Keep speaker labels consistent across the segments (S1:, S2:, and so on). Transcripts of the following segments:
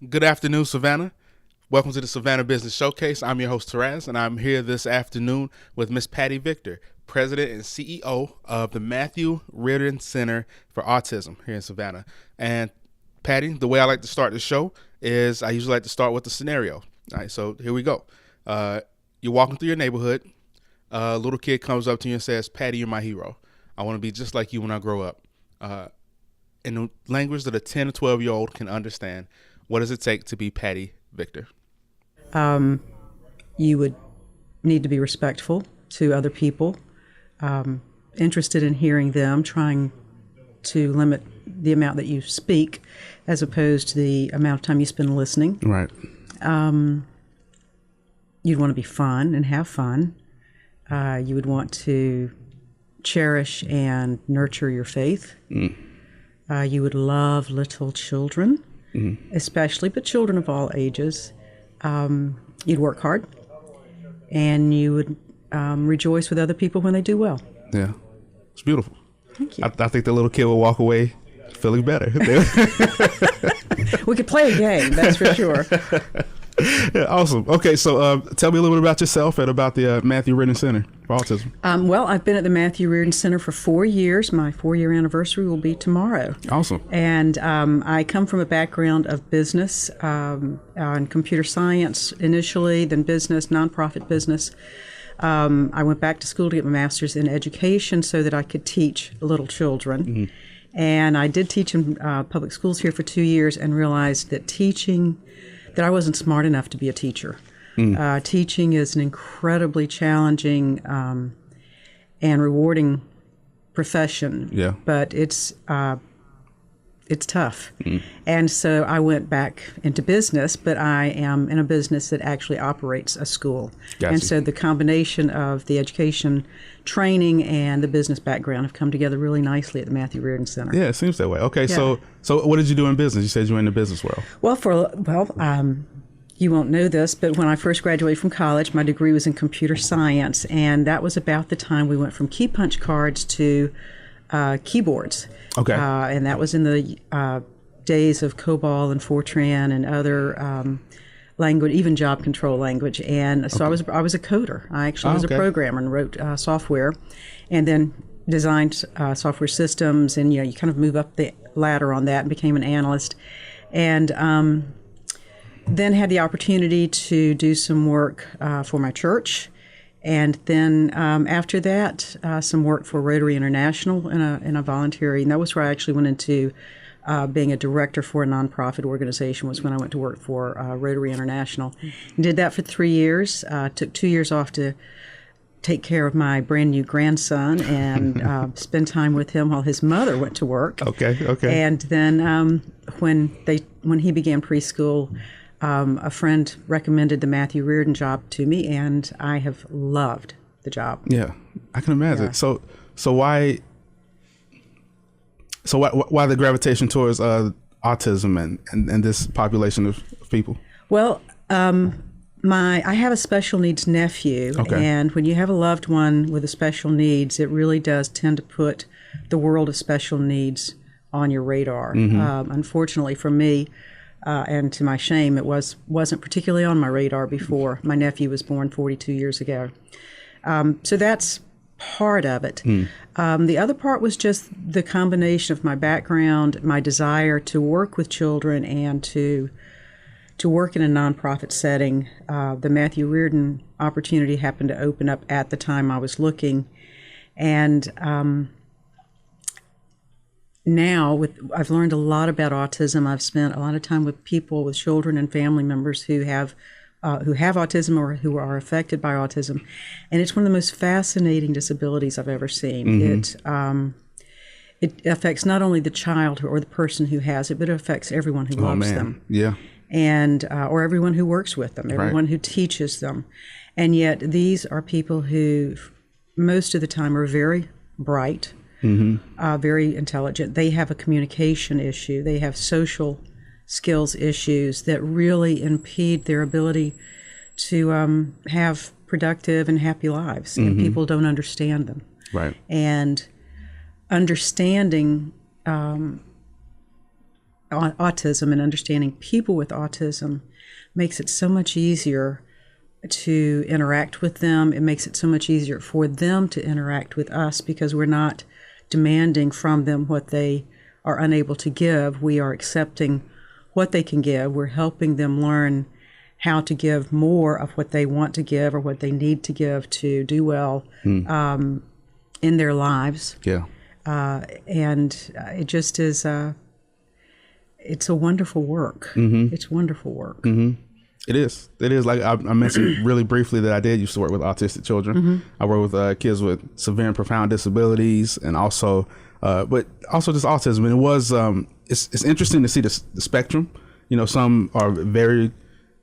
S1: Good afternoon, Savannah. Welcome to the Savannah Business Showcase. I'm your host, Taraz, and I'm here this afternoon with Miss Patti Victor, President and CEO of the Matthew Reardon Center for Autism here in Savannah. And Patti, the way I like to start the show is I usually like to start with the scenario. All right, so here we go. You're walking through your neighborhood. A little kid comes up to you and says, "Patti, you're my hero. I want to be just like you when I grow up." In the language that a 10 or 12-year-old can understand, what does it take to be Patti Victor?
S2: You would need to be respectful to other people, interested in hearing them, trying to limit the amount that you speak as opposed to the amount of time you spend listening.
S1: Right.
S2: You'd want to be fun and have fun. You would want to cherish and nurture your faith. You would love little children, especially, but children of all ages. You'd work hard, and you would rejoice with other people when they do well.
S1: Yeah, it's beautiful.
S2: Thank you.
S1: I think the little kid will walk away feeling better.
S2: We could play a game, that's for sure.
S1: Yeah, awesome. Okay, so tell me a little bit about yourself and about the Matthew Reardon Center for Autism.
S2: Well, I've been at the Matthew Reardon Center for 4 years. My 4-year anniversary will be tomorrow.
S1: Awesome.
S2: And I come from a background of business, and computer science initially, then business, nonprofit business. I went back to school to get my master's in education so that I could teach little children. And I did teach in public schools here for 2 years and realized that that I wasn't smart enough to be a teacher. Teaching is an incredibly challenging and rewarding profession.
S1: Yeah.
S2: But it's tough. And so I went back into business, but I am in a business that actually operates a school.
S1: Gotcha.
S2: And so the combination of the education training and the business background have come together really nicely at the Matthew Reardon Center.
S1: Yeah, it seems that way. Okay,
S2: Yeah.
S1: so what did you do in business? You said you were in the business world.
S2: Well, you won't know this, but when I first graduated from college, my degree was in computer science, and that was about the time we went from key punch cards to keyboards.
S1: Okay.
S2: And that was in the days of COBOL and Fortran and other language, even job control language. And so I was a coder. I actually was a programmer and wrote software, and then designed software systems. And you kind of move up the ladder on that and became an analyst. And then had the opportunity to do some work for my church. And then after that, some work for Rotary International in a voluntary, and that was where I actually went into being a director for a nonprofit organization, was when I went to work for Rotary International. And did that for 3 years, took 2 years off to take care of my brand new grandson and spend time with him while his mother went to work.
S1: Okay.
S2: And then when he began preschool, a friend recommended the Matthew Reardon job to me, and I have loved the job.
S1: Yeah, I can imagine.
S2: Yeah.
S1: So why the gravitation towards autism and this population of people?
S2: Well, I have a special needs nephew, and when you have a loved one with a special needs, it really does tend to put the world of special needs on your radar. Unfortunately for me, and to my shame, it wasn't particularly on my radar before my nephew was born 42 years ago. So that's part of it. The other part was just the combination of my background, my desire to work with children and to work in a nonprofit setting. The Matthew Reardon opportunity happened to open up at the time I was looking. And now I've learned a lot about autism. I've spent a lot of time with people, with children and family members who have autism or who are affected by autism, and it's one of the most fascinating disabilities I've ever seen. It affects not only the child or the person who has it, but it affects everyone who loves them.
S1: Yeah.
S2: And or everyone who works with them, everyone who teaches them, and yet these are people who, most of the time, are very bright. Very intelligent. They have a communication issue. They have social skills issues that really impede their ability to have productive and happy lives. And people don't understand them.
S1: Right.
S2: And understanding autism and understanding people with autism makes it so much easier to interact with them. It makes it so much easier for them to interact with us because we're not demanding from them what they are unable to give. We are accepting what they can give. We're helping them learn how to give more of what they want to give or what they need to give to do well in their lives.
S1: Yeah.
S2: And it just is, it's a wonderful work. It's wonderful work.
S1: It is. It is. Like I mentioned really briefly that I did used to work with autistic children. I work with kids with severe and profound disabilities, and also, but also just autism. And it was, it's interesting to see the spectrum. You know, some are very,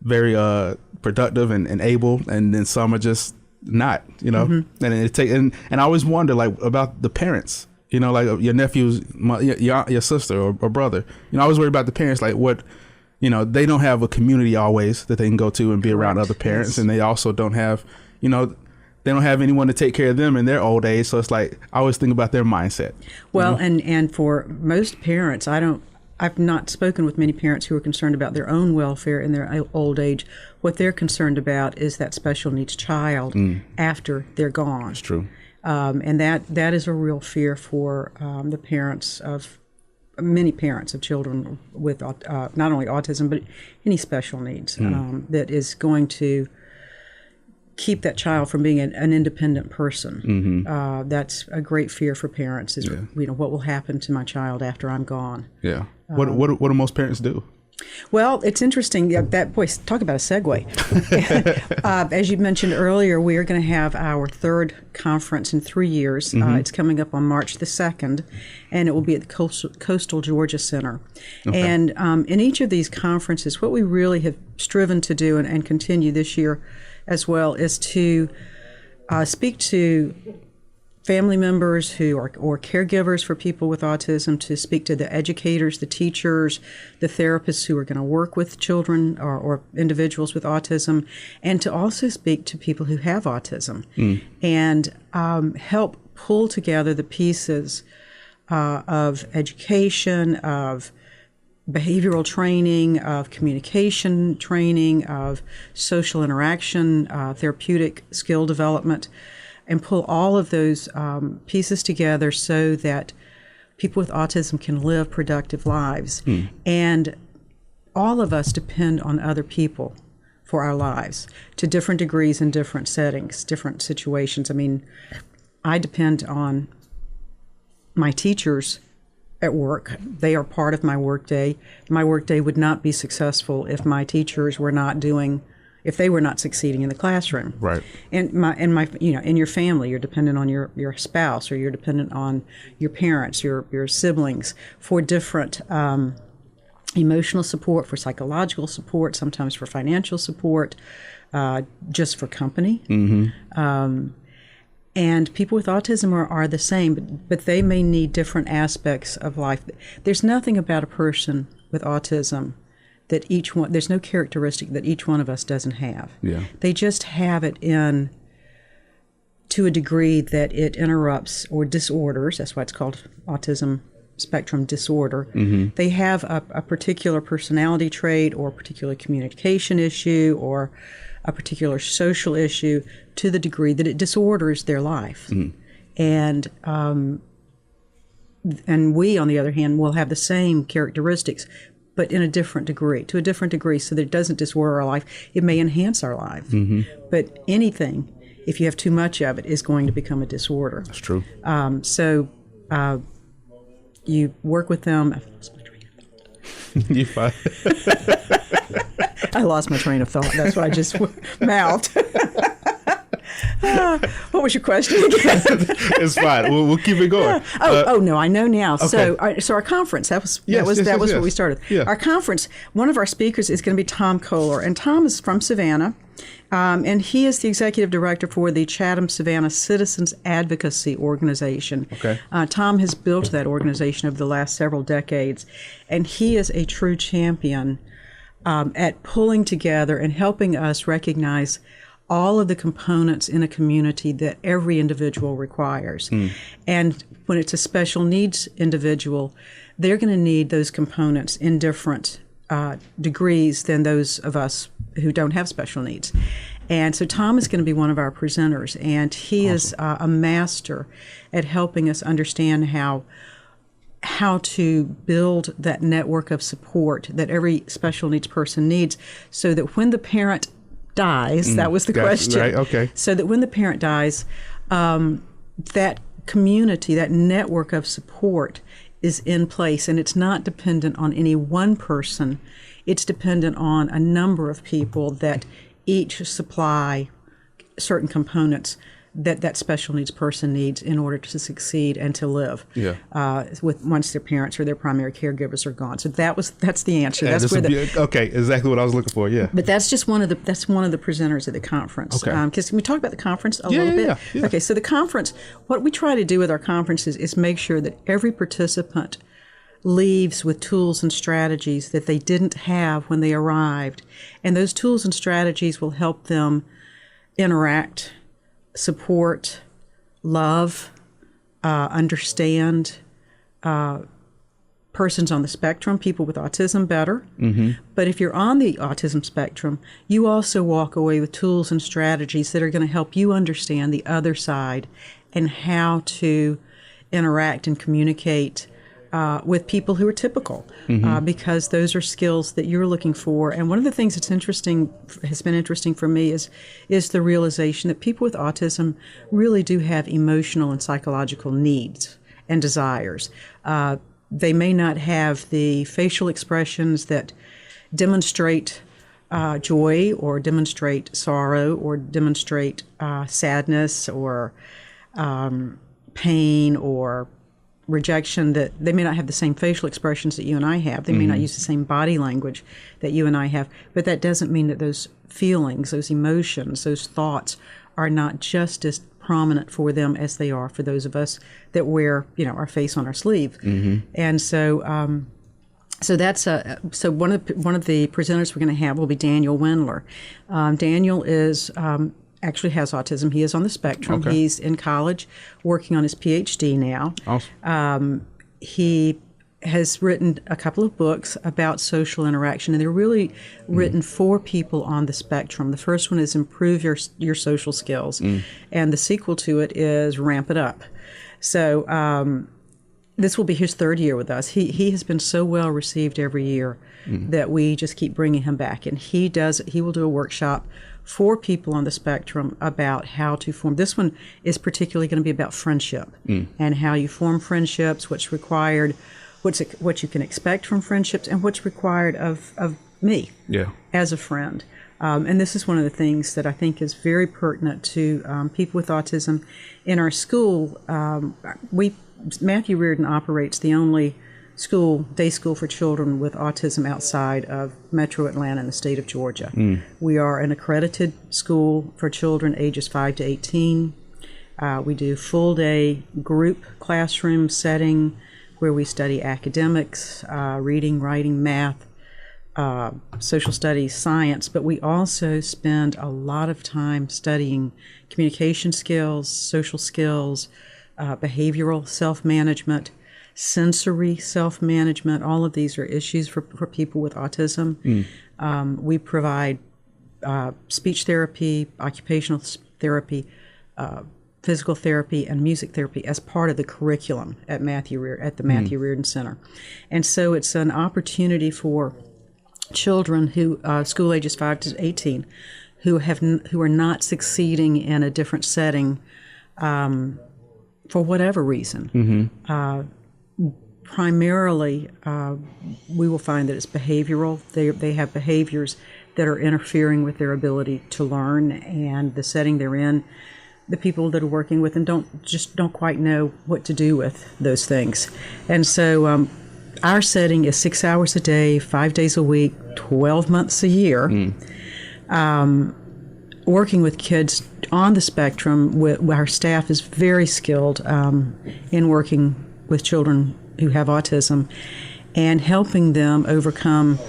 S1: very productive and able, and then some are just not. You know, and I always wonder like about the parents. You know, like your nephew's, your sister or brother. You know, I always worry about the parents. Like what. You know, they don't have a community always that they can go to and be around other parents. Yes. And they also don't have, you know, they don't have anyone to take care of them in their old age. So it's like, I always think about their mindset.
S2: Well, and for most parents, I've not spoken with many parents who are concerned about their own welfare in their old age. What they're concerned about is that special needs child after they're gone.
S1: That's true.
S2: And that is a real fear for the parents of many parents of children with not only autism, but any special needs that is going to keep that child from being an independent person. That's a great fear for parents is, you know, what will happen to my child after I'm gone?
S1: Yeah. What do most parents do?
S2: Well, it's interesting. That boy, talk about a segue. As you mentioned earlier, we are going to have our third conference in 3 years. It's coming up on March the 2nd, and it will be at the Coastal Georgia Center. Okay. And in each of these conferences, what we really have striven to do and continue this year as well is to speak to family members who are or caregivers for people with autism, to speak to the educators, the teachers, the therapists who are going to work with children or individuals with autism, and to also speak to people who have autism and help pull together the pieces of education, of behavioral training, of communication training, of social interaction, therapeutic skill development, and pull all of those pieces together so that people with autism can live productive lives. And all of us depend on other people for our lives to different degrees in different settings, different situations. I mean, I depend on my teachers at work. They are part of my workday. My workday would not be successful if my teachers were not if they were not succeeding in the classroom. Right. And my you know, in your family, you're dependent on your spouse, or you're dependent on your parents, your siblings for different emotional support, for psychological support, sometimes for financial support, just for company. And people with autism are the same, but they may need different aspects of life. There's nothing about a person with autism that there's no characteristic that each one of us doesn't have. Yeah. They just have it to a degree that it interrupts or disorders. That's why it's called Autism Spectrum Disorder. They have a particular personality trait or a particular communication issue or a particular social issue to the degree that it disorders their life. And we, on the other hand, will have the same characteristics, but in a different degree, to a different degree, so that it doesn't disorder our life. It may enhance our life. But anything, if you have too much of it, is going to become a disorder. That's true. So you work with them. I've lost my train of thought. You fine? I lost my train of thought. That's what I just mouthed. What was your question again?
S1: It's fine. We'll keep it going.
S2: No, I know now. Okay. So our conference, that was what we started. Yeah. Our conference, one of our speakers is going to be Tom Kohler, and Tom is from Savannah, and he is the executive director for the Chatham-Savannah Citizens Advocacy Organization. Okay. Tom has built that organization over the last several decades, and he is a true champion at pulling together and helping us recognize all of the components in a community that every individual requires. And when it's a special needs individual, they're going to need those components in different degrees than those of us who don't have special needs. And so Tom is going to be one of our presenters, and he is a master at helping us understand how to build that network of support that every special needs person needs, so that when the parent dies, that was the question.
S1: Right, okay.
S2: So that when the parent dies, that community, that network of support is in place, and it's not dependent on any one person. It's dependent on a number of people that each supply certain components that special needs person needs in order to succeed and to live. Once their parents or their primary caregivers are gone. So that's the answer.
S1: And
S2: that's where
S1: okay, exactly what I was looking for. Yeah.
S2: But that's just one of the presenters at the conference.
S1: Okay.
S2: Because can we talk about the conference a little bit?
S1: Yeah.
S2: Okay. So the conference, what we try to do with our conferences is make sure that every participant leaves with tools and strategies that they didn't have when they arrived, and those tools and strategies will help them interact, support, love, understand persons on the spectrum, people with autism better. But if you're on the autism spectrum, you also walk away with tools and strategies that are going to help you understand the other side and how to interact and communicate with people who are typical, because those are skills that you're looking for. And one of the things that's has been interesting for me is the realization that people with autism really do have emotional and psychological needs and desires. They may not have the facial expressions that demonstrate joy or demonstrate sorrow or demonstrate sadness or pain or rejection. That they may not have the same facial expressions that you and I have. They may not use the same body language that you and I have. But that doesn't mean that those feelings, those emotions, those thoughts are not just as prominent for them as they are for those of us that wear, our face on our sleeve. And so, that's so one of the presenters we're going to have will be Daniel Wendler. Daniel is actually has autism. He is on the spectrum.
S1: Okay.
S2: He's in college working on his PhD now.
S1: Awesome.
S2: He has written a couple of books about social interaction, and they're really written for people on the spectrum. The first one is Improve Your Social Skills, and the sequel to it is Ramp It Up. So this will be his third year with us. He has been so well received every year that we just keep bringing him back, and he will do a workshop for people on the spectrum about how to form. This one is particularly going to be about friendship and how you form friendships, what's required, what you can expect from friendships, and what's required of me as a friend. And this is one of the things that I think is very pertinent to people with autism. In our school, Matthew Reardon operates the only day school for children with autism outside of Metro Atlanta in the state of Georgia. We are an accredited school for children ages 5 to 18. We do full-day group classroom setting where we study academics, reading, writing, math, social studies, science, but we also spend a lot of time studying communication skills, social skills, behavioral self-management, sensory self-management. All of these are issues for people with autism. We provide speech therapy, occupational therapy, physical therapy, and music therapy as part of the curriculum at the Matthew Reardon Center. And so it's an opportunity for children who school ages 5 to 18 who are not succeeding in a different setting for whatever reason. Primarily, we will find that it's behavioral. They have behaviors that are interfering with their ability to learn, and the setting they're in, the people that are working with them don't quite know what to do with those things. And so our setting is 6 hours a day, 5 days a week, 12 months a year, working with kids on the spectrum. Our staff is very skilled in working with children who have autism and helping them overcome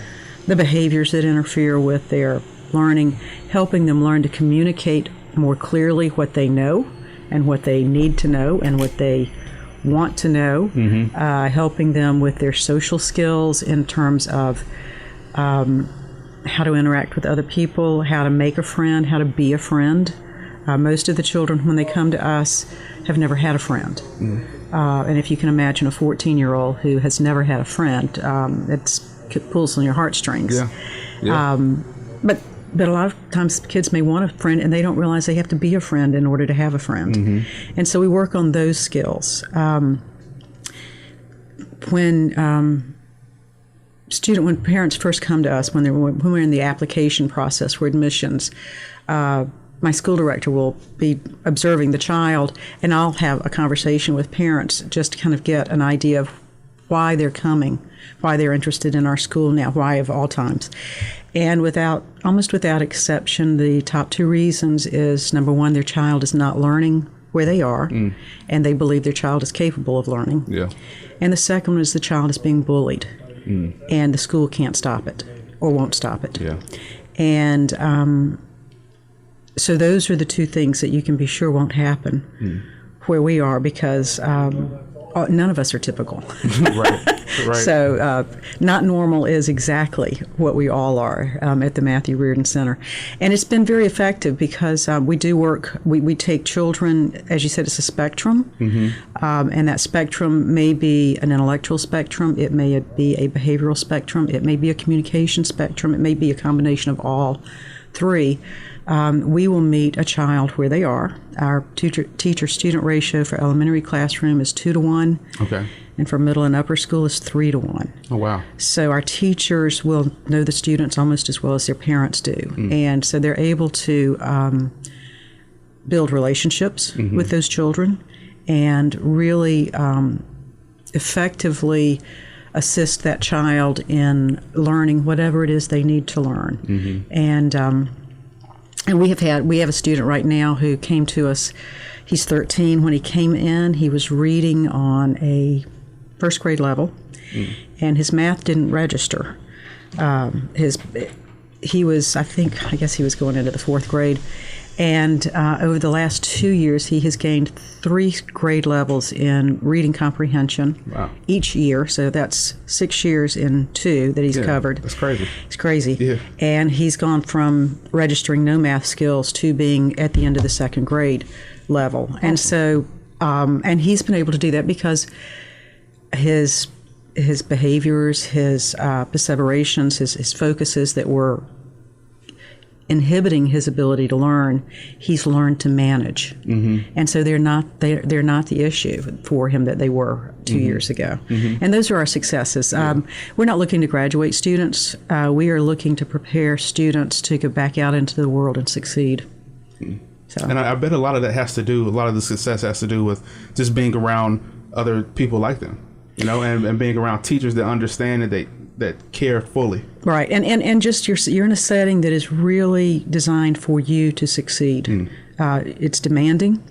S2: the behaviors that interfere with their learning, helping them learn to communicate more clearly what they know and what they need to know and what they want to know, helping them with their social skills in terms of how to interact with other people, how to make a friend, how to be a friend. Most of the children, when they come to us, have never had a friend. And if you can imagine a 14-year-old who has never had a friend, it pulls on your heartstrings. But a lot of times kids may want a friend and they don't realize they have to be a friend in order to have a friend. And so we work on those skills. When parents first come to us, when we're in the application process for admissions, my school director will be observing the child, and I'll have a conversation with parents just to kind of get an idea of why they're coming, why they're interested in our school now, why of all times. And almost without exception, the top two reasons is, number one, their child is not learning where they are, and they believe their child is capable of learning. And the second one is the child is being bullied, and the school can't stop it or won't stop it. And so those are the two things that you can be sure won't happen where we are, because none of us are typical. So not normal is exactly what we all are at the Matthew Reardon Center. And it's been very effective because we do work, we take children, as you said, it's a spectrum. And that spectrum may be an intellectual spectrum, it may be a behavioral spectrum, it may be a communication spectrum, it may be a combination of all three. We will meet a child where they are. Our teacher-student ratio for elementary classroom is 2 to 1. And for middle and upper school is 3 to 1.
S1: Oh, wow.
S2: So our teachers will know the students almost as well as their parents do. And so they're able to build relationships with those children and really effectively assist that child in learning whatever it is they need to learn. And we have a student right now who came to us. He's 13. When he came in, he was reading on a first grade level, and his math didn't register. He was, I guess he was going into the 4th grade. And over the last 2 years, he has gained 3 grade levels in reading comprehension each year. So that's 6 years in 2 that he's covered.
S1: That's crazy.
S2: It's crazy. And he's gone from registering no math skills to being at the end of the 2nd grade level. And so, and he's been able to do that because his behaviors, his perseverations, his focuses that were inhibiting his ability to learn, he's learned to manage. And so they're not the issue for him that they were 2 years ago. And those are our successes. We're not looking to graduate students. We are looking to prepare students to go back out into the world and succeed. So.
S1: And I bet a lot of the success has to do with just being around other people like them, and being around teachers that understand that care fully. Right,
S2: and just you're in a setting that is really designed for you to succeed. It's demanding,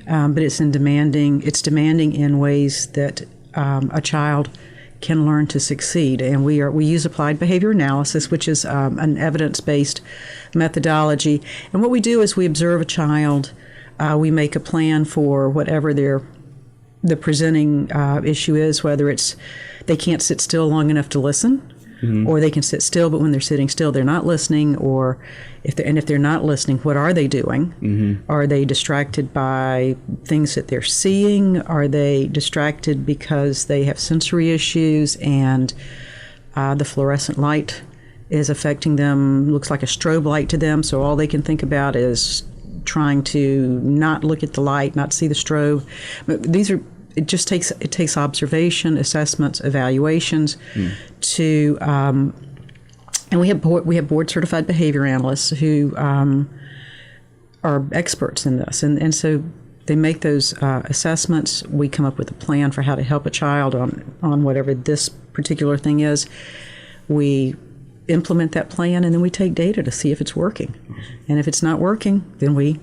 S2: but it's demanding in ways that a child can learn to succeed. And we use applied behavior analysis, which is an evidence-based methodology. And what we do is we observe a child, we make a plan for whatever the presenting issue is, whether it's they can't sit still long enough to listen, or they can sit still, but when they're sitting still, they're not listening, or if they're not listening, what are they doing? Are they distracted by things that they're seeing? Are they distracted because they have sensory issues and the fluorescent light is affecting them, looks like a strobe light to them, so all they can think about is trying to not look at the light, not see the strobe. But it takes observation, assessments, evaluations to, and we have board certified behavior analysts who are experts in this, and so they make those assessments. We come up with a plan for how to help a child on whatever this particular thing is. We implement that plan, and then we take data to see if it's working. And if it's not working, then we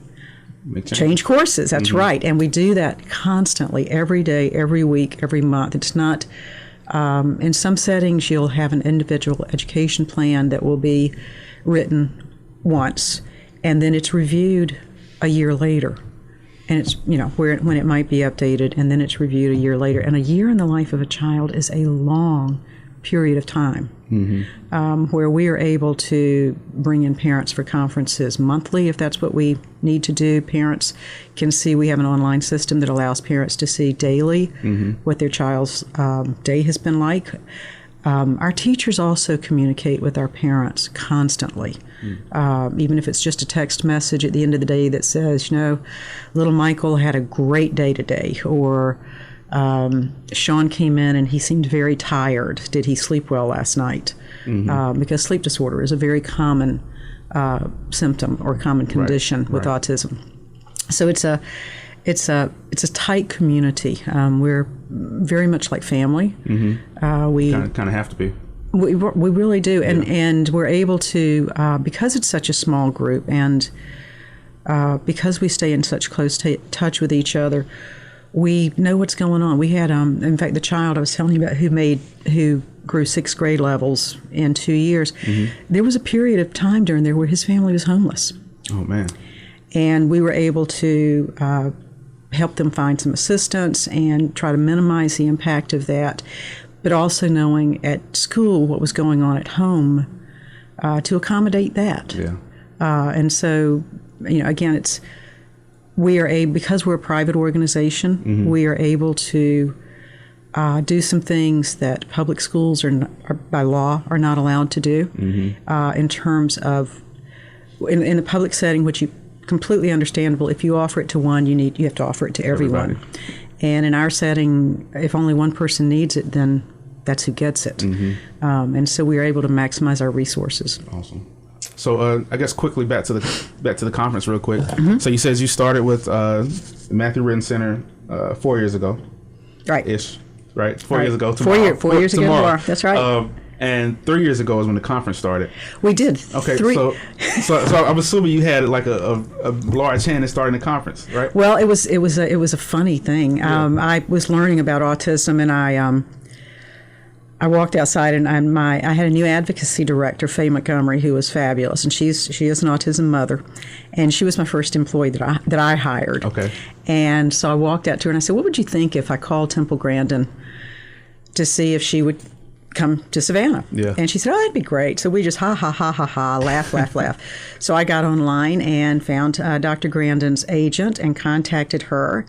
S2: change courses. That's right. And we do that constantly, every day, every week, every month. It's not, in some settings, you'll have an individual education plan that will be written once, and then it's reviewed a year later. and it's, when it might be updated, and then it's reviewed a year later. And a year in the life of a child is a long period of time, where we are able to bring in parents for conferences monthly, if that's what we need to do. Parents can see, we have an online system that allows parents to see daily what their child's day has been like. Our teachers also communicate with our parents constantly, even if it's just a text message at the end of the day that says, little Michael had a great day today, or Sean came in and he seemed very tired. Did he sleep well last night? Because sleep disorder is a very common symptom or common condition with autism. So it's a tight community. We're very much like family. We
S3: kind of have to be.
S2: We really do, and we're able to, because it's such a small group, and because we stay in such close touch with each other, we know what's going on. We had, in fact, the child I was telling you about who grew 6th grade levels in 2 years. There was a period of time during there where his family was homeless.
S3: Oh man!
S2: And we were able to help them find some assistance and try to minimize the impact of that, but also knowing at school what was going on at home to accommodate that. And so, again, because we're a private organization, we are able to do some things that public schools are by law are not allowed to do, in terms of in the public setting, which you completely understandable. If you offer it to one, you have to offer it to everyone. Everybody. And in our setting, if only one person needs it, then that's who gets it. And so we are able to maximize our resources.
S3: Awesome. So I guess quickly back to the conference real quick. So you said you started with Matthew Reardon Center 4 years ago,
S2: right?
S3: Ish, right? 4 years ago. Tomorrow.
S2: 4 years ago tomorrow. That's right.
S3: And 3 years ago is when the conference started.
S2: We did.
S3: Okay, so I'm assuming you had like a large hand in starting the conference, right?
S2: Well, it was a funny thing. I was learning about autism, and I walked outside, and I had a new advocacy director, Faye Montgomery, who was fabulous, and she is an autism mother, and she was my first employee that I hired.
S3: Okay.
S2: And so I walked out to her and I said, "What would you think if I called Temple Grandin to see if she would come to Savannah?"
S3: Yeah.
S2: And she said, "Oh, that'd be great." So we just ha ha ha ha ha, laugh. So I got online and found Dr. Grandin's agent and contacted her,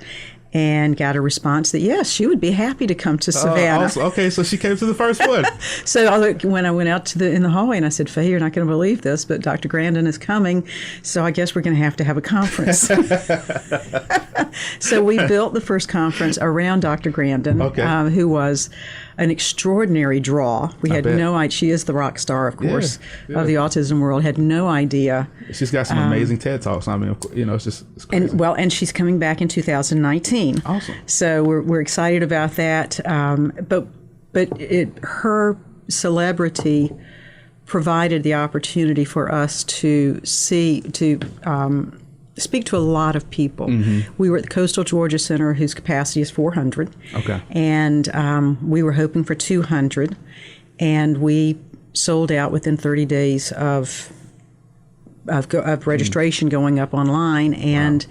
S2: and got a response that yes, she would be happy to come to Savannah.
S3: Awesome. Okay, so she came to the first one.
S2: So when I went out in the hallway and I said, "Faye, you're not going to believe this, but Dr. Grandin is coming, so I guess we're going to have a conference." So we built the first conference around Dr. Grandin, who was an extraordinary draw. We had no idea. She is the rock star, of course, of the autism world. Had no idea.
S3: She's got some amazing TED Talks. I mean, it's crazy.
S2: And she's coming back in 2019.
S3: Awesome.
S2: So we're excited about that. But her celebrity provided the opportunity for us to speak to a lot of people. We were at the Coastal Georgia Center, whose capacity is 400.
S3: Okay.
S2: And we were hoping for 200, and we sold out within 30 days of registration going up online, and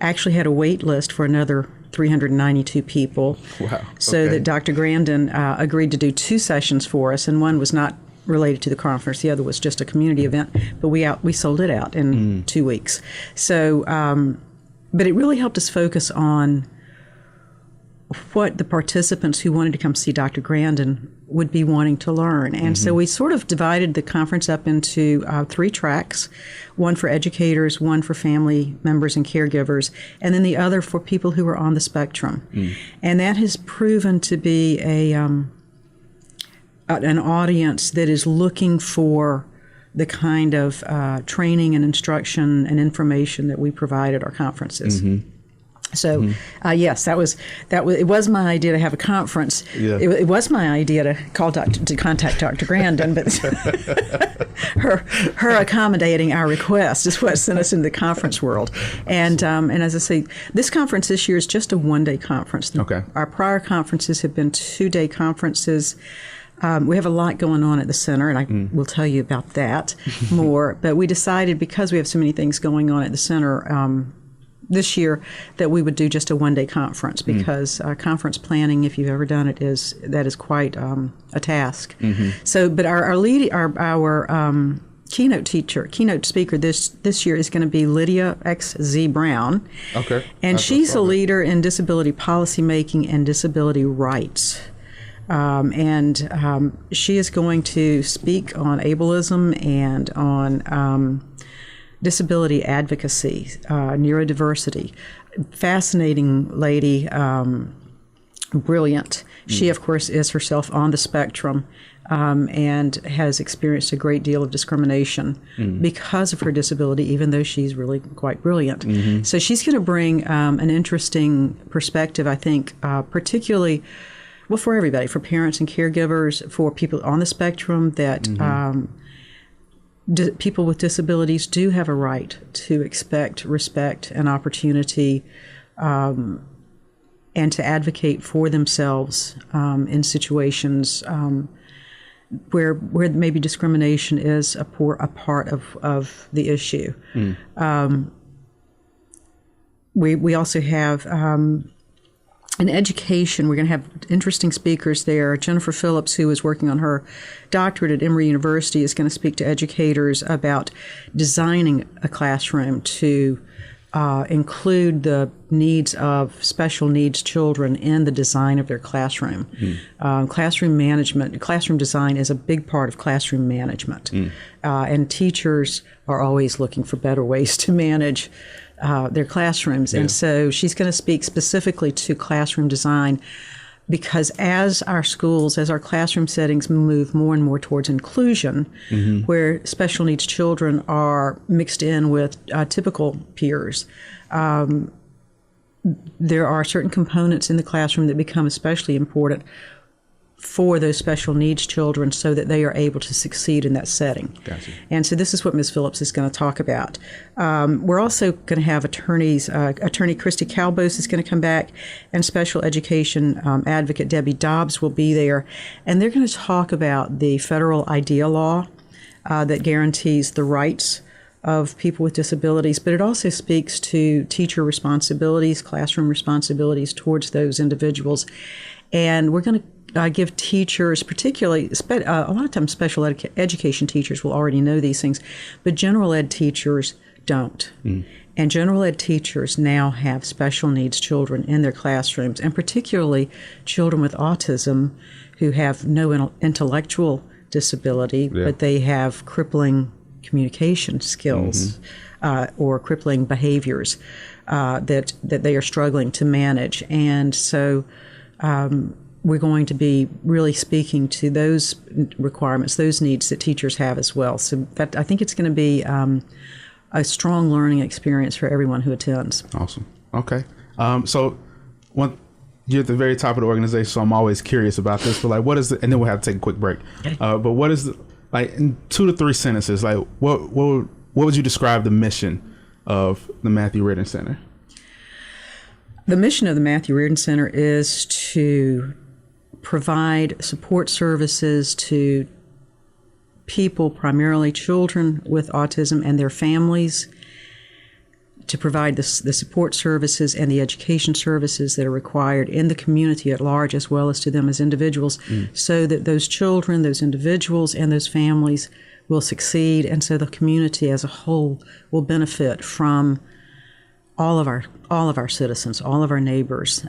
S2: actually had a wait list for another 392 people.
S3: Wow.
S2: So that Dr. Grandin agreed to do 2 sessions for us, and one was not related to the conference. The other was just a community event, but we sold it out in 2 weeks. So, but it really helped us focus on what the participants who wanted to come see Dr. Grandin would be wanting to learn. And so we sort of divided the conference up into 3 tracks, one for educators, one for family members and caregivers, and then the other for people who are on the spectrum. And that has proven to be an audience that is looking for the kind of training and instruction and information that we provide at our conferences. So yes, it was my idea to have a conference.
S3: Yeah.
S2: It was my idea to contact Dr. Grandin, but her accommodating our request is what sent us into the conference world. And as I say, this conference this year is just a 1-day conference.
S3: Okay.
S2: Our prior conferences have been 2-day conferences. We have a lot going on at the center, and I will tell you about that more. But we decided, because we have so many things going on at the center, this year that we would do just a one-day conference, because conference planning, if you've ever done it, is quite a task. So, but our keynote speaker this year is going to be Lydia X.Z. Brown.
S3: Okay.
S2: And she's a leader in disability policymaking and disability rights. She is going to speak on ableism and on disability advocacy, neurodiversity. Fascinating lady, brilliant. She, of course, is herself on the spectrum. And has experienced a great deal of discrimination because of her disability, even though she's really quite brilliant. So she's going to bring an interesting perspective, I think, particularly, well, for everybody, for parents and caregivers, for people on the spectrum, that people with disabilities do have a right to expect respect and opportunity, and to advocate for themselves in situations where maybe discrimination is a part of the issue. We also have in education, we're going to have interesting speakers there. Jennifer Phillips, who is working on her doctorate at Emory University, is going to speak to educators about designing a classroom to include the needs of special needs children in the design of their classroom. Classroom management, classroom design is a big part of classroom management. And teachers are always looking for better ways to manage their classrooms. And so she's going to speak specifically to classroom design, because as our classroom settings move more and more towards inclusion, where special needs children are mixed in with typical peers, there are certain components in the classroom that become especially important for those special needs children so that they are able to succeed in that setting.
S3: Gotcha.
S2: And so this is what Ms. Phillips is going to talk about. We're also going to have Attorney Christy Calbos is going to come back, and Special Education Advocate Debbie Dobbs will be there. And they're going to talk about the federal IDEA law that guarantees the rights of people with disabilities, but it also speaks to teacher responsibilities, classroom responsibilities towards those individuals. And we're going to give teachers, particularly, a lot of times special education teachers will already know these things, but general ed teachers don't. And general ed teachers now have special needs children in their classrooms, and particularly children with autism who have no intellectual disability, but they have crippling communication skills or crippling behaviors that they are struggling to manage. And so we're going to be really speaking to those requirements, those needs that teachers have as well. So that, I think it's going to be a strong learning experience for everyone who attends.
S3: Awesome. Okay. So you're at the very top of the organization, so I'm always curious about this. But what is and then we'll have to take a quick break. Okay. But what is in 2 to 3 sentences, what would you describe the mission of the Matthew Reardon Center?
S2: The mission of the Matthew Reardon Center is to provide support services to people, primarily children with autism and their families, to provide the support services and the education services that are required in the community at large, as well as to them as individuals, so that those children, those individuals, and those families will succeed, and so the community as a whole will benefit from all of our citizens, all of our neighbors,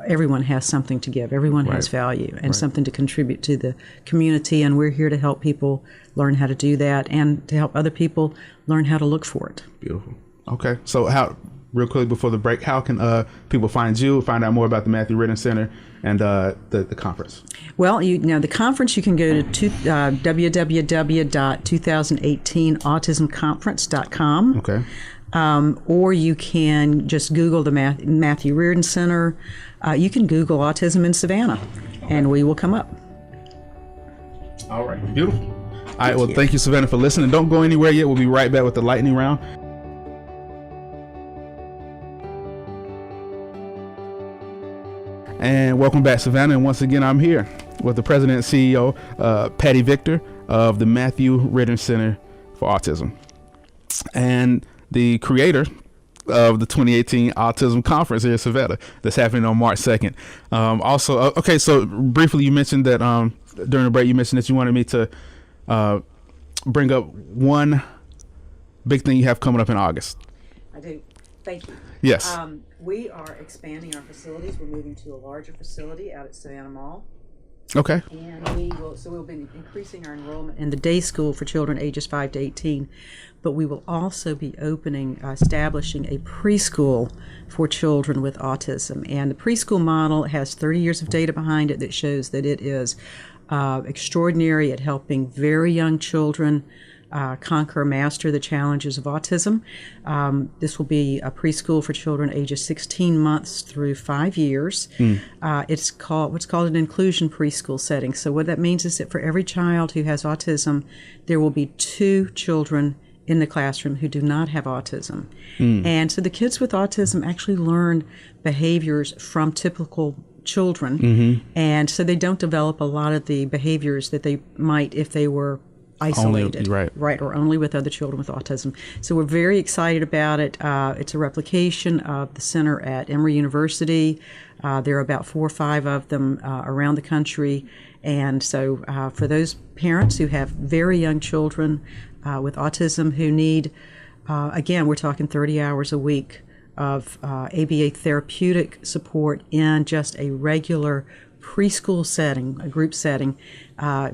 S2: everyone has something to give, everyone has value and something to contribute to the community, and we're here to help people learn how to do that and to help other people learn how to look for it.
S3: Beautiful. Okay, so real quickly before the break, how can people find out more about the Matthew Reardon Center and the conference? Well,
S2: the conference, you can go to www.2018autismconference.com.
S3: Okay.
S2: Or you can just Google the Matthew Reardon Center. You can Google Autism in Savannah, and we will come up.
S3: All right. Beautiful. All right. Well, thank you, Savannah, for listening. Don't go anywhere yet. We'll be right back with the lightning round. And welcome back, Savannah. And once again, I'm here with the president and CEO, Patti Victor of the Matthew Reardon Center for Autism. And the creator of the 2018 Autism Conference here in Savannah that's happening on March 2nd. Okay, so briefly you mentioned that during the break you mentioned that you wanted me to bring up one big thing you have coming up in August.
S2: I do. Thank you.
S3: Yes.
S2: We are expanding our facilities. We're moving to a larger facility out at Savannah Mall.
S3: Okay.
S2: And we'll be increasing our enrollment in the day school for children ages 5 to 18, but we will also be establishing a preschool for children with autism. And the preschool model has 30 years of data behind it that shows that it is extraordinary at helping very young children conquer, master the challenges of autism. This will be a preschool for children ages 16 months through 5 years. It's what's called an inclusion preschool setting. So what that means is that for every child who has autism, there will be 2 children in the classroom who do not have autism. And so the kids with autism actually learn behaviors from typical children, and so they don't develop a lot of the behaviors that they might if they were isolated, right, or only with other children with autism. So we're very excited about it. It's a replication of the center at Emory University. There are about 4 or 5 of them around the country. And so for those parents who have very young children with autism who need, again, we're talking 30 hours a week of ABA therapeutic support in just a regular preschool setting, a group setting.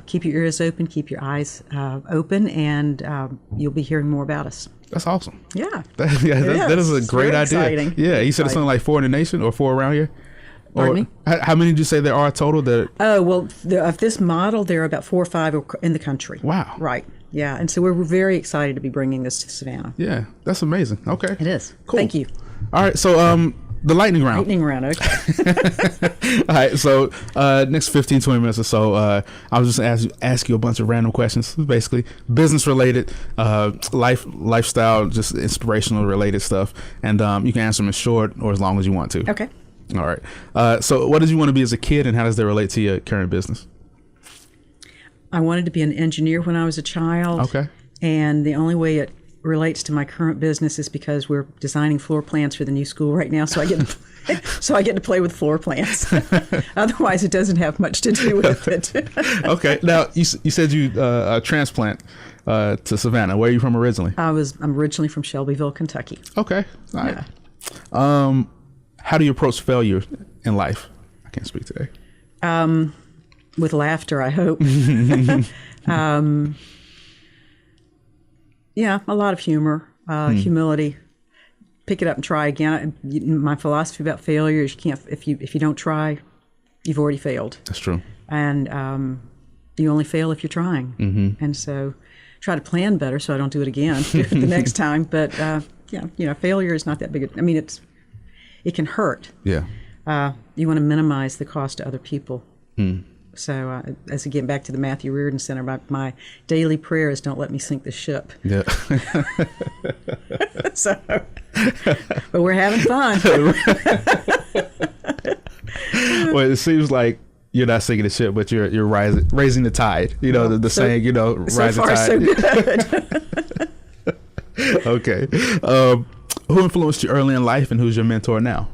S2: Keep your ears open, keep your eyes open, and you'll be hearing more about us.
S3: That's awesome.
S2: Yeah.
S3: That is a great idea.
S2: Exciting.
S3: Yeah, you said it's something like 4 in the nation or 4 around here?
S2: Pardon me?
S3: How many did you say there are total?
S2: Of this model, there are about 4 or 5 in the country.
S3: Wow.
S2: Right. Yeah, and so we're very excited to be bringing this to Savannah.
S3: Yeah, that's amazing. Okay.
S2: It is.
S3: Cool.
S2: Thank you.
S3: All right, so the lightning round.
S2: Lightning round, okay.
S3: All right, so next 15, 20 minutes or so, I was just ask you a bunch of random questions, basically business related, lifestyle, just inspirational related stuff, and you can answer them as short or as long as you want to.
S2: Okay.
S3: All right. So what did you want to be as a kid, and how does that relate to your current business?
S2: I wanted to be an engineer when I was a child.
S3: Okay. And
S2: the only way it relates to my current business is because we're designing floor plans for the new school right now, so I get to play with floor plans. Otherwise, it doesn't have much to do with it.
S3: Okay. Now, you said you transplant to Savannah. Where are you from originally?
S2: I'm originally from Shelbyville, Kentucky.
S3: Okay. All right. Yeah. How do you approach failure in life? I can't speak today.
S2: With laughter, I hope. Yeah, a lot of humor, humility. Pick it up and try again. My philosophy about failure is you can't if you don't try, you've already failed.
S3: That's true.
S2: And you only fail if you're trying. Mm-hmm. And so try to plan better so I don't do it again the next time. But failure is not that big. It can hurt.
S3: Yeah.
S2: You want to minimize the cost to other people. So as again, back to the Matthew Reardon Center, my daily prayer is don't let me sink the ship.
S3: Yeah.
S2: But we're having fun.
S3: Well, it seems like you're not sinking the ship, but you're raising the tide. The saying, rise the tide.
S2: So good.
S3: Okay. Who influenced you early in life, and who's your mentor now?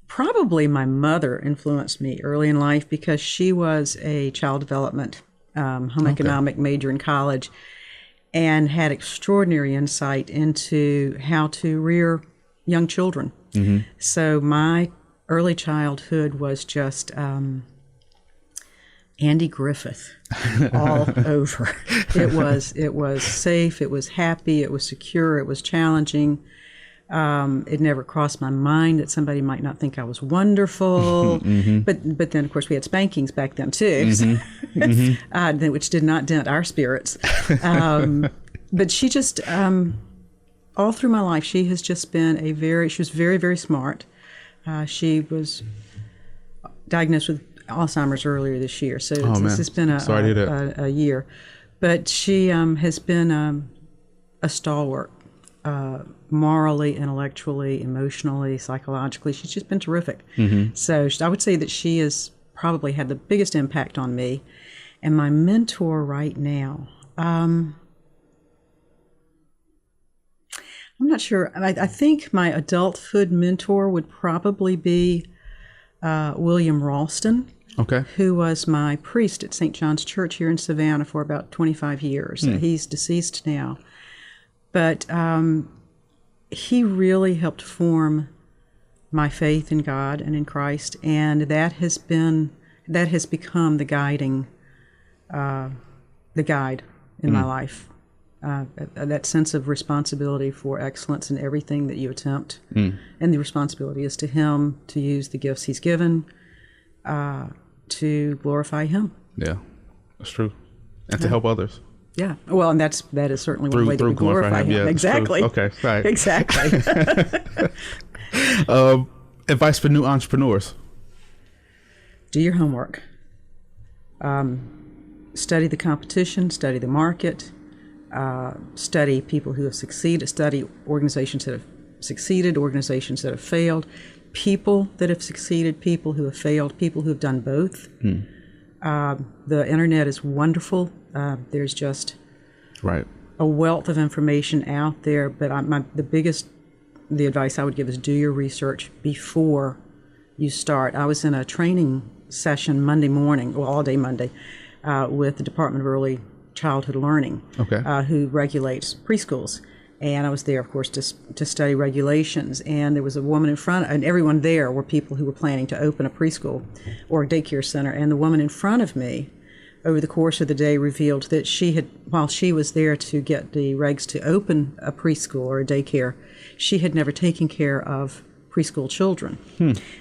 S2: Probably my mother influenced me early in life because she was a child development home economic major in college and had extraordinary insight into how to rear young children. Mm-hmm. So my early childhood was just Andy Griffith all over. It was safe, it was happy, it was secure, it was challenging. It never crossed my mind that somebody might not think I was wonderful. Mm-hmm. But then, of course, we had spankings back then, too, mm-hmm. Which did not dent our spirits. But she just, all through my life, she has just been she was very, very smart. She was diagnosed with Alzheimer's earlier this year. So this has been a year. But she has been a stalwart. Morally, intellectually, emotionally, psychologically. She's just been terrific. Mm-hmm. So I would say that she has probably had the biggest impact on me. And my mentor right now, I'm not sure. I think my adulthood mentor would probably be William Ralston.
S3: Okay.
S2: Who was my priest at St. John's Church here in Savannah for about 25 years. He's deceased now. But he really helped form my faith in God and in Christ, and that has become the guide in my life. That sense of responsibility for excellence in everything that you attempt, and the responsibility is to him to use the gifts he's given to glorify him.
S3: Yeah, that's true, and to help others.
S2: Yeah, well, and that is certainly one way that we glorify him.
S3: Yeah,
S2: exactly.
S3: Okay, right.
S2: Exactly.
S3: Advice for new entrepreneurs:
S2: do your homework. Study the competition. Study the market. Study people who have succeeded. Study organizations that have succeeded. Organizations that have failed. People that have succeeded. People who have failed. People who have done both. The internet is wonderful. There's just a wealth of information out there. But the advice I would give is do your research before you start. I was in a training session Monday morning, well, all day Monday, with the Department of Early Childhood Learning, who regulates preschools. And I was there, of course, to study regulations. And there was a woman in front, and everyone there were people who were planning to open a preschool or a daycare center. And the woman in front of me, over the course of the day, revealed that she had, while she was there to get the regs to open a preschool or a daycare, she had never taken care of preschool children.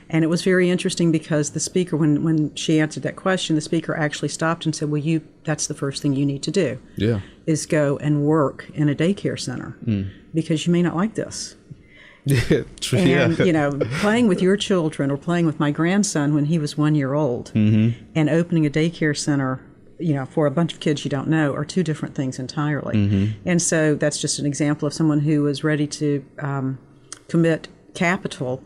S2: And it was very interesting because the speaker, when she answered that question, the speaker actually stopped and said, well, that's the first thing you need to do, is go and work in a daycare center because you may not like this. And, playing with your children or playing with my grandson when he was 1 year old and opening a daycare center, for a bunch of kids you don't know are two different things entirely. And so that's just an example of someone who was ready to commit capital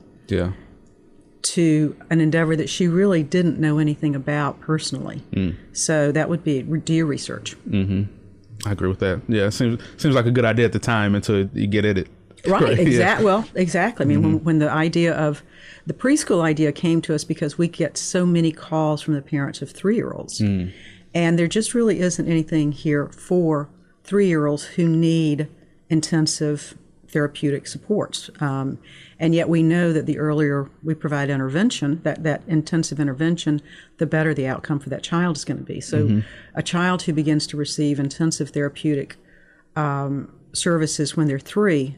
S2: to an endeavor that she really didn't know anything about personally. So that would be do your research.
S3: I agree with that. Yeah, it seems like a good idea at the time until you get at it.
S2: Right, exactly. Well, exactly. I mean, when the idea of the preschool idea came to us because we get so many calls from the parents of 3-year-olds. And there just really isn't anything here for 3-year-olds who need intensive therapeutic supports. And yet we know that the earlier we provide intervention, that intensive intervention, the better the outcome for that child is going to be. So a child who begins to receive intensive therapeutic services when they're 3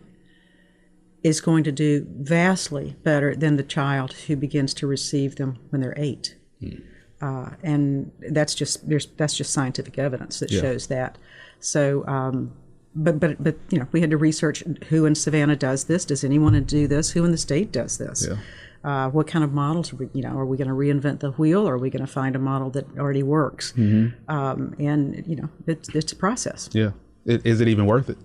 S2: is going to do vastly better than the child who begins to receive them when they're 8. And that's just scientific evidence that shows that. So, but we had to research who in Savannah does this. Does anyone do this? Who in the state does this? What kind of models are we going to reinvent the wheel, or are we going to find a model that already works? And it's a process.
S3: Is it even worth it?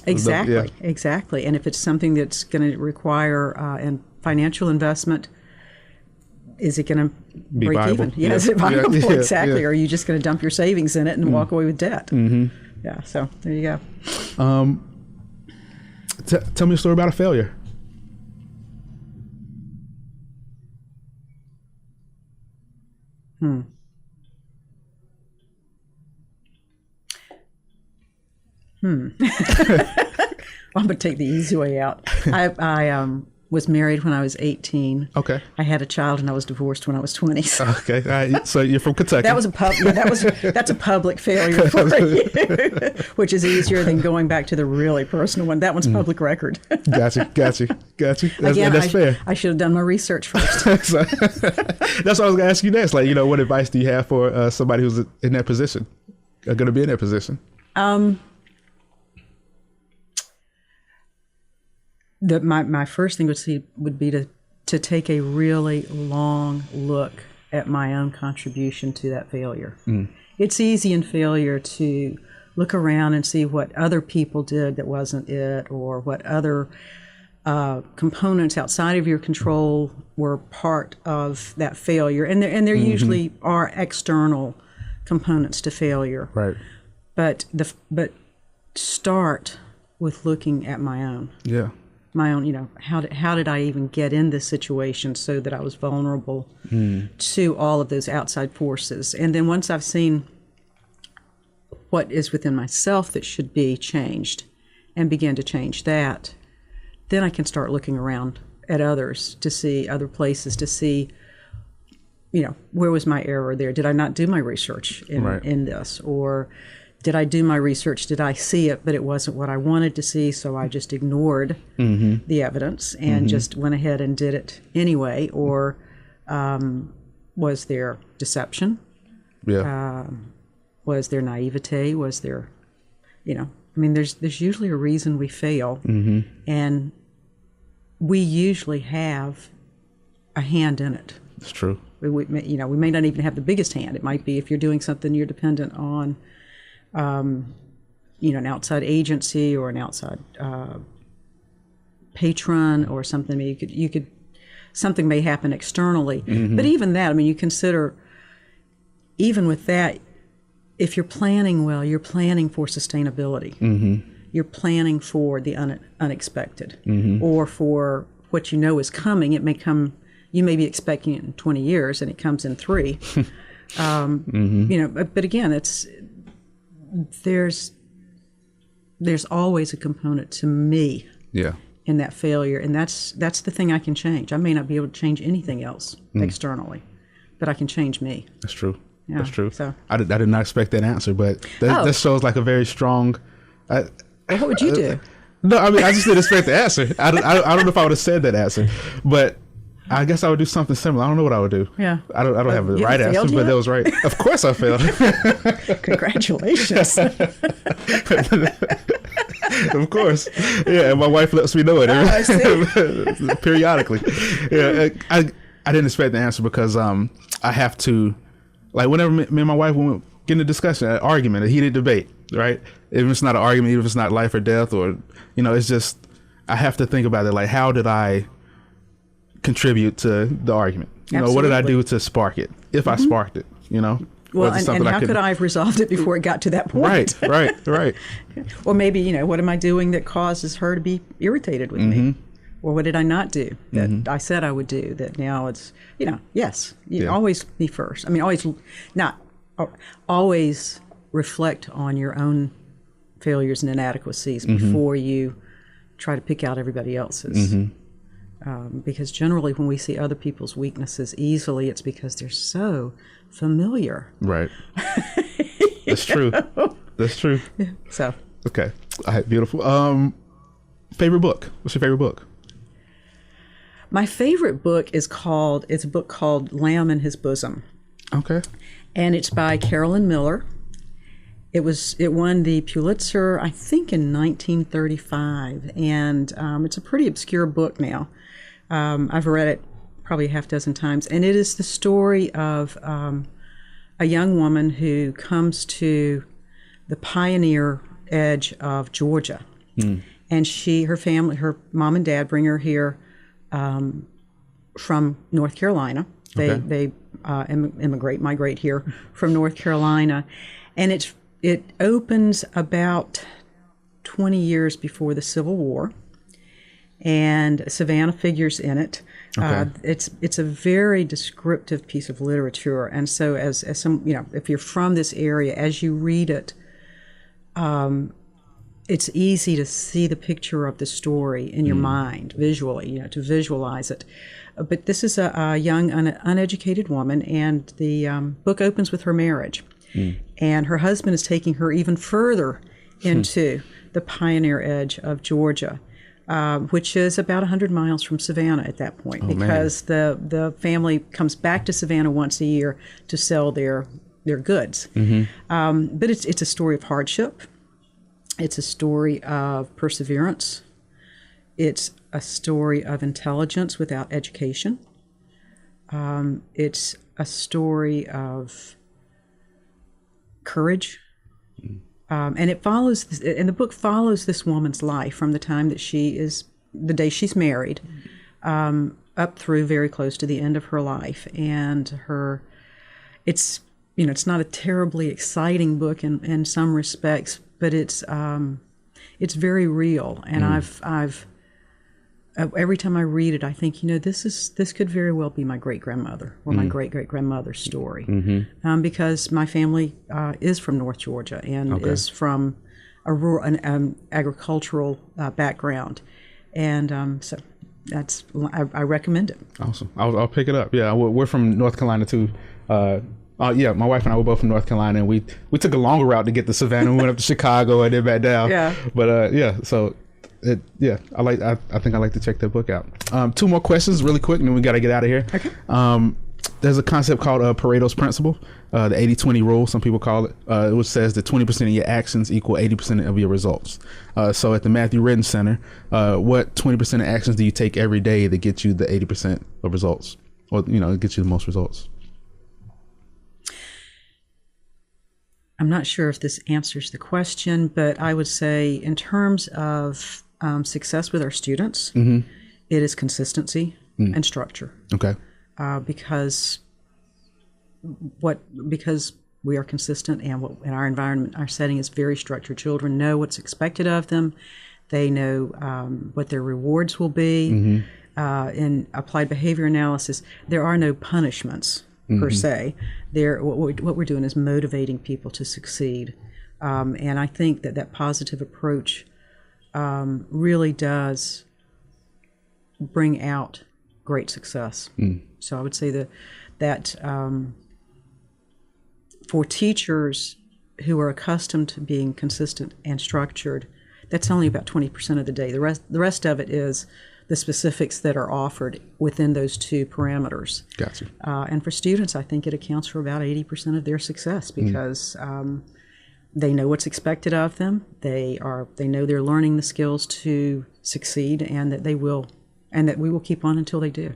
S2: Exactly. And if it's something that's going to require and financial investment, is it going to break
S3: viable?
S2: even? Is it viable? Exactly. Or are you just going to dump your savings in it and walk away with debt? Yeah. So there you go.
S3: Tell me a story about a failure.
S2: I'm going to take the easy way out. I was married when I was 18.
S3: Okay.
S2: I had a child and I was divorced when I was 20. So,
S3: okay. All right. So you're from Kentucky.
S2: That's a public failure for you, which is easier than going back to the really personal one. That one's public record.
S3: Gotcha.
S2: Again,
S3: that's fair.
S2: I should have done my research first.
S3: That's what I was going to ask you next. Like, what advice do you have for somebody who's in that position, going to be in that position?
S2: My first thing would be to take a really long look at my own contribution to that failure. It's easy in failure to look around and see what other people did that wasn't it, or what other components outside of your control were part of that failure. And there usually are external components to failure.
S3: Right.
S2: But start with looking at my own.
S3: Yeah.
S2: My own, how did I even get in this situation so that I was vulnerable to all of those outside forces? And then once I've seen what is within myself that should be changed and begin to change that, then I can start looking around at others to see other places, to see, where was my error there? Did I not do my research in this? Or did I do my research? Did I see it, but it wasn't what I wanted to see, so I just ignored the evidence and just went ahead and did it anyway? Or was there deception?
S3: Yeah.
S2: Was there naivete? Was there, there's usually a reason we fail, and we usually have a hand in it.
S3: It's true.
S2: We may not even have the biggest hand. It might be if you're doing something you're dependent on, an outside agency or an outside patron or something. You could something may happen externally, but even that, you consider, even with that, if you're planning well, you're planning for sustainability. You're planning for the unexpected, or for what is coming. It may come. You may be expecting it in 20 years, and it comes in 3. But again, there's always a component to me.
S3: Yeah.
S2: In that failure, and that's the thing I can change. I may not be able to change anything else externally, but I can change me.
S3: That's true.
S2: Yeah,
S3: that's true.
S2: So
S3: I did not expect that answer, but that shows like a very strong.
S2: What would you do?
S3: No, I just didn't expect the answer. I don't know if I would have said that answer, but I guess I would do something similar. I don't know what I would do.
S2: Yeah.
S3: I don't have the right answer, but that was right. Of course I failed.
S2: Congratulations.
S3: Of course. Yeah, and my wife lets me know it periodically. Yeah, I didn't expect the answer because I have to, like, whenever me and my wife get in a discussion, an argument, a heated debate, right? If it's not an argument, even if it's not life or death, or, it's just, I have to think about it, like, how did I contribute to the argument? What did I do to spark it, if I sparked it,
S2: Well, and how could I have resolved it before it got to that point?
S3: Right.
S2: Or maybe, what am I doing that causes her to be irritated with me? Or what did I not do that I said I would do that now it's, yes, always me first. Always reflect on your own failures and inadequacies before you try to pick out everybody else's. Because generally when we see other people's weaknesses easily, it's because they're so familiar.
S3: Right. That's true. That's true.
S2: Yeah. So.
S3: Okay. All right. Beautiful. Favorite book? What's your favorite book?
S2: My favorite book it's a book called Lamb in His Bosom.
S3: Okay.
S2: And it's by Carolyn Miller. It won the Pulitzer, I think, in 1935. And it's a pretty obscure book now. I've read it probably a half dozen times. And it is the story of a young woman who comes to the pioneer edge of Georgia. And her family, her mom and dad bring her here from North Carolina. They migrate here from North Carolina. And it opens about 20 years before the Civil War. And Savannah figures in it. Okay. It's a very descriptive piece of literature, and so as some, if you're from this area, as you read it, it's easy to see the picture of the story in your mind visually, to visualize it. But this is a young, uneducated woman, and the book opens with her marriage, and her husband is taking her even further into the pioneer edge of Georgia. Which is about 100 miles from Savannah at that point, because the family comes back to Savannah once a year to sell their goods. But it's a story of hardship. It's a story of perseverance. It's a story of intelligence without education. It's a story of courage. And the book follows this woman's life from the time that the day she's married, up through very close to the end of her life. And it's not a terribly exciting book in some respects, but it's it's very real. And I've every time I read it, I think, this could very well be my great grandmother or my great great grandmother's story, because my family is from North Georgia and is from a rural, an agricultural background, and so I recommend it.
S3: Awesome. I'll pick it up. Yeah, we're from North Carolina too. Yeah, my wife and I were both from North Carolina, and we took a longer route to get to Savannah. We went up to Chicago and then back down.
S2: Yeah.
S3: But so. I think I like to check that book out. 2 more questions really quick, and then we got to get out of here.
S2: Okay.
S3: There's a concept called Pareto's principle, the 80-20 rule, some people call it, which says that 20% of your actions equal 80% of your results. So at the Matthew Reardon Center, what 20% of actions do you take every day that get you the 80% of results, or get you the most results?
S2: I'm not sure if this answers the question, but I would say in terms of success with our students, it is consistency and structure.
S3: Okay.
S2: Because we are consistent, and in our environment, our setting is very structured. Children know what's expected of them. They know what their rewards will be. In applied behavior analysis, there are no punishments per se. What we're doing is motivating people to succeed. And I think that positive approach really does bring out great success. So I would say that for teachers who are accustomed to being consistent and structured, that's only about 20% of the day. The rest of it is the specifics that are offered within those 2 parameters.
S3: Gotcha.
S2: And for students, I think it accounts for about 80% of their success, because they know what's expected of them. They know they're learning the skills to succeed, and that we will keep on until they do.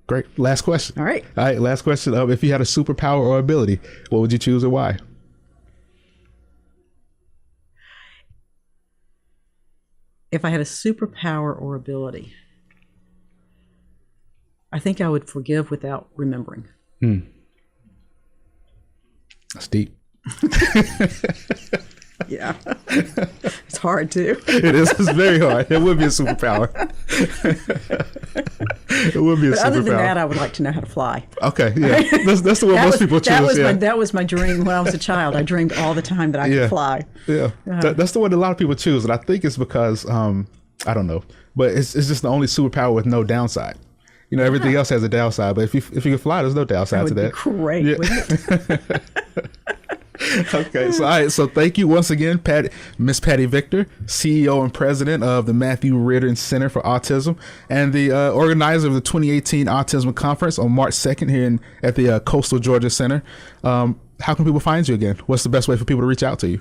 S3: Great. Last question.
S2: All right.
S3: Last question. If you had a superpower or ability, what would you choose and why?
S2: If I had a superpower or ability, I think I would forgive without remembering.
S3: That's deep.
S2: Yeah. It's hard too.
S3: It is. It's very hard. It would be a superpower. It would be a superpower.
S2: Other than that, I would like to know how to fly.
S3: Okay, yeah. That's the one most people choose.
S2: That was my dream when I was a child. I dreamed all the time that I could fly.
S3: Yeah. That's the one that a lot of people choose. And I think it's because, I don't know, but it's just the only superpower with no downside. Everything else has a downside, but if you can fly, there's no downside to that.
S2: That would be great, wouldn't it?
S3: Okay, so thank you once again, Miss Patti Victor, CEO and President of the Matthew Reardon Center for Autism, and the organizer of the 2018 Autism Conference on March 2nd here at the Coastal Georgia Center. How can people find you again? What's the best way for people to reach out to you?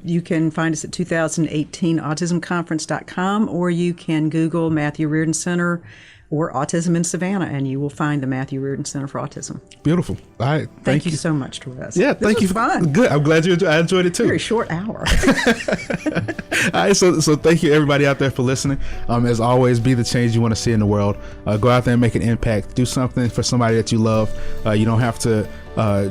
S2: You can find us at 2018autismconference.com, or you can Google Matthew Reardon Center or Autism in Savannah, and you will find the Matthew Reardon Center for Autism.
S3: Beautiful. All right.
S2: Thank you so much, Therese.
S3: Yeah, thank you.
S2: This was fun.
S3: Good. I'm glad I enjoyed it too.
S2: Very short hour.
S3: All right. So thank you everybody out there for listening. As always, be the change you want to see in the world. Go out there and make an impact. Do something for somebody that you love. You don't have to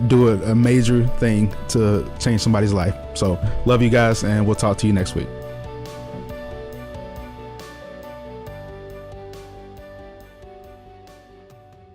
S3: do a major thing to change somebody's life. So love you guys, and we'll talk to you next week.